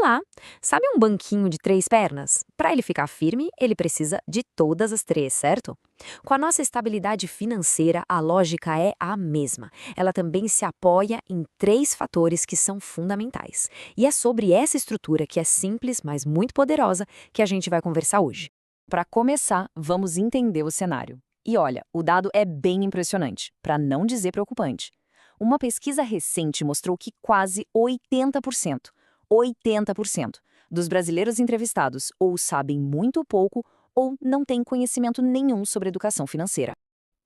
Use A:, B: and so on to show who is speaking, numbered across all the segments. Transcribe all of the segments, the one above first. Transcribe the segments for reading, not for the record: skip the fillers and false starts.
A: lá. Sabe um banquinho de 3 pernas? Para ele ficar firme, ele precisa de todas as 3, certo? Com a nossa estabilidade financeira, a lógica é a mesma. Ela também se apoia em 3 fatores que são fundamentais. E é sobre essa estrutura que é simples, mas muito poderosa, que a gente vai conversar hoje.
B: Para começar, vamos entender o cenário. E olha, o dado é bem impressionante, para não dizer preocupante. Uma pesquisa recente mostrou que quase 80% dos brasileiros entrevistados ou sabem muito pouco ou não têm conhecimento nenhum sobre educação financeira.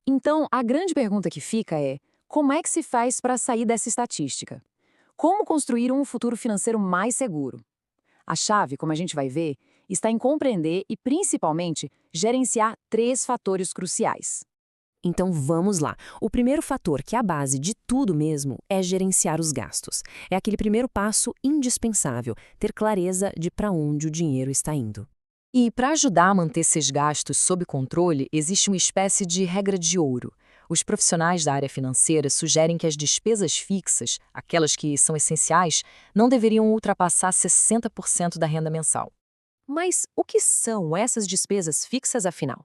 B: Então, a grande pergunta que fica é: como é que se faz para sair dessa estatística? Como construir um futuro financeiro mais seguro? A chave, como a gente vai ver, está em compreender e, principalmente, gerenciar 3 fatores cruciais.
C: Então vamos lá. O primeiro fator, que é a base de tudo mesmo, é gerenciar os gastos. É aquele primeiro passo indispensável, ter clareza de para onde o dinheiro está indo.
B: E para ajudar a manter esses gastos sob controle, existe uma espécie de regra de ouro. Os profissionais da área financeira sugerem que as despesas fixas, aquelas que são essenciais, não deveriam ultrapassar 60% da renda mensal. Mas o que são essas despesas fixas, afinal?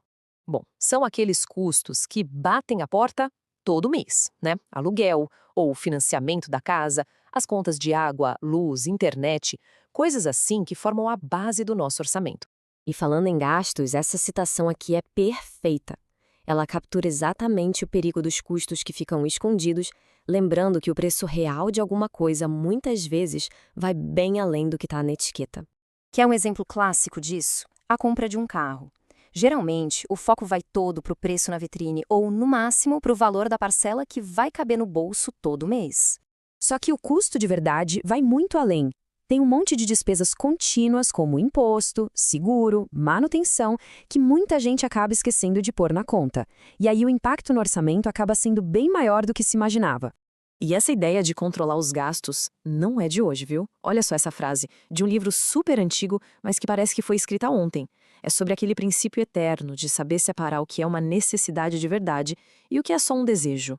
B: Bom, são aqueles custos que batem a porta todo mês, né? Aluguel ou financiamento da casa, as contas de água, luz, internet, coisas assim que formam a base do nosso orçamento.
C: E falando em gastos, essa citação aqui é perfeita. Ela captura exatamente o perigo dos custos que ficam escondidos, lembrando que o preço real de alguma coisa muitas vezes vai bem além do que está na etiqueta.
D: Quer um exemplo clássico disso? A compra de um carro. Geralmente, o foco vai todo para o preço na vitrine ou, no máximo, para o valor da parcela que vai caber no bolso todo mês.
C: Só que o custo de verdade vai muito além. Tem um monte de despesas contínuas, como imposto, seguro, manutenção, que muita gente acaba esquecendo de pôr na conta. E aí o impacto no orçamento acaba sendo bem maior do que se imaginava.
B: E essa ideia de controlar os gastos não é de hoje, viu? Olha só essa frase, de um livro super antigo, mas que parece que foi escrita ontem. É sobre aquele princípio eterno de saber separar o que é uma necessidade de verdade e o que é só um desejo.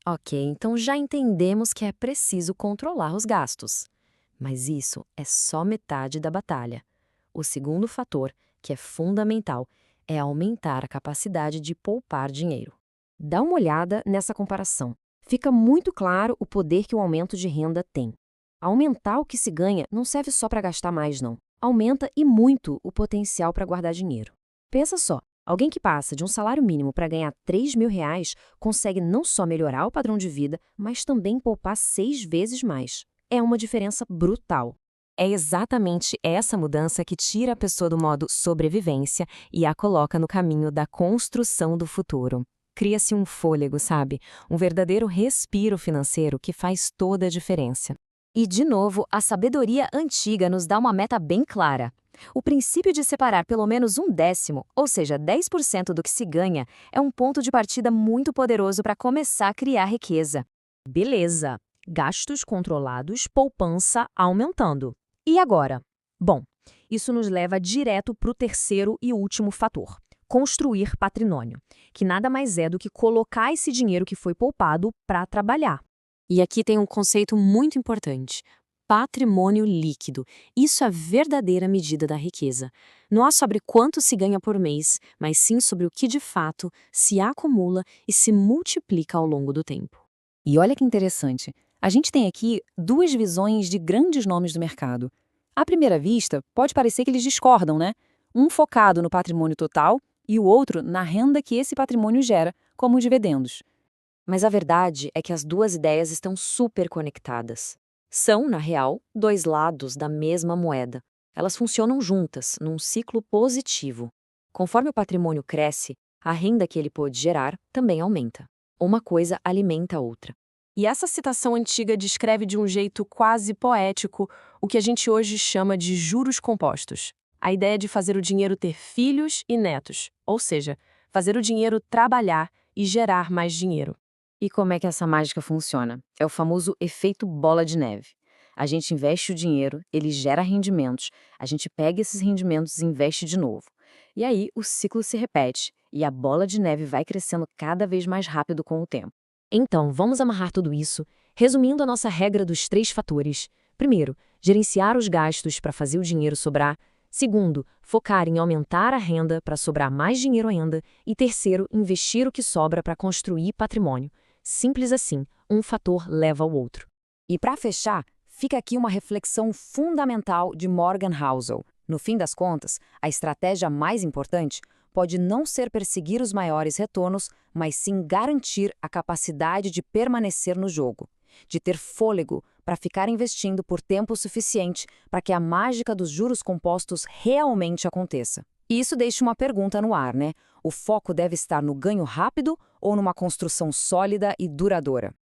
C: Ok, então já entendemos que é preciso controlar os gastos. Mas isso é só metade da batalha. O segundo fator, que é fundamental, é aumentar a capacidade de poupar dinheiro. Dá uma olhada nessa comparação. Fica muito claro o poder que o aumento de renda tem. Aumentar o que se ganha não serve só para gastar mais, não. Aumenta e muito o potencial para guardar dinheiro. Pensa só, alguém que passa de um salário mínimo para ganhar R$ 3.000 consegue não só melhorar o padrão de vida, mas também poupar 6 vezes mais. É uma diferença brutal. É exatamente essa mudança que tira a pessoa do modo sobrevivência e a coloca no caminho da construção do futuro. Cria-se um fôlego, sabe? Um verdadeiro respiro financeiro que faz toda a diferença.
D: E, de novo, a sabedoria antiga nos dá uma meta bem clara. O princípio de separar pelo menos 1/10, ou seja, 10% do que se ganha, é um ponto de partida muito poderoso para começar a criar riqueza.
C: Beleza. Gastos controlados, poupança aumentando. E agora? Bom, isso nos leva direto para o terceiro e último fator: construir patrimônio, que nada mais é do que colocar esse dinheiro que foi poupado para trabalhar.
A: E aqui tem um conceito muito importante: patrimônio líquido. Isso é a verdadeira medida da riqueza. Não é sobre quanto se ganha por mês, mas sim sobre o que de fato se acumula e se multiplica ao longo do tempo.
B: E olha que interessante, a gente tem aqui 2 visões de grandes nomes do mercado. À primeira vista, pode parecer que eles discordam, né? Um focado no patrimônio total e o outro na renda que esse patrimônio gera, como dividendos.
A: Mas a verdade é que as duas ideias estão super conectadas. São, na real, 2 lados da mesma moeda. Elas funcionam juntas, num ciclo positivo. Conforme o patrimônio cresce, a renda que ele pode gerar também aumenta. Uma coisa alimenta a outra.
B: E essa citação antiga descreve de um jeito quase poético o que a gente hoje chama de juros compostos. A ideia de fazer o dinheiro ter filhos e netos, ou seja, fazer o dinheiro trabalhar e gerar mais dinheiro.
C: E como é que essa mágica funciona? É o famoso efeito bola de neve. A gente investe o dinheiro, ele gera rendimentos, a gente pega esses rendimentos e investe de novo. E aí o ciclo se repete e a bola de neve vai crescendo cada vez mais rápido com o tempo. Então, vamos amarrar tudo isso, resumindo a nossa regra dos 3 fatores. Primeiro, gerenciar os gastos para fazer o dinheiro sobrar. Segundo, focar em aumentar a renda para sobrar mais dinheiro ainda. E terceiro, investir o que sobra para construir patrimônio. Simples assim, um fator leva ao outro.
A: E para fechar, fica aqui uma reflexão fundamental de Morgan Housel. No fim das contas, a estratégia mais importante pode não ser perseguir os maiores retornos, mas sim garantir a capacidade de permanecer no jogo, de ter fôlego para ficar investindo por tempo suficiente para que a mágica dos juros compostos realmente aconteça. E isso deixa uma pergunta no ar, né? O foco deve estar no ganho rápido ou numa construção sólida e duradoura?